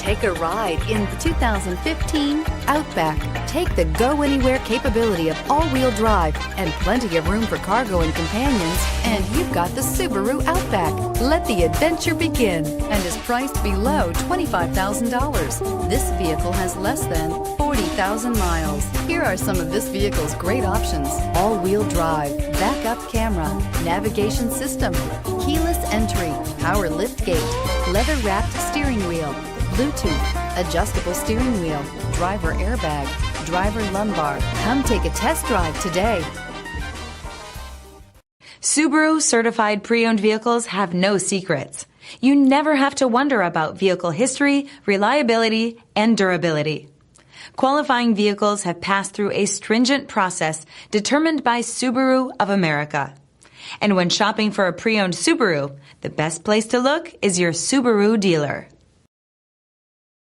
Take a ride in the 2015 Outback. Take the go-anywhere capability of all-wheel drive and plenty of room for cargo and companions, and you've got the Subaru Outback. Let the adventure begin and is priced below $25,000. This vehicle has less than 40,000 miles. Here are some of this vehicle's great options: all-wheel drive, backup camera, navigation system, keyless entry, power liftgate, leather-wrapped steering wheel, Bluetooth, adjustable steering wheel, driver airbag, driver lumbar. Come take a test drive today. Subaru certified pre-owned vehicles have no secrets. You never have to wonder about vehicle history, reliability, and durability. Qualifying vehicles have passed through a stringent process determined by Subaru of America. And when shopping for a pre-owned Subaru, the best place to look is your Subaru dealer.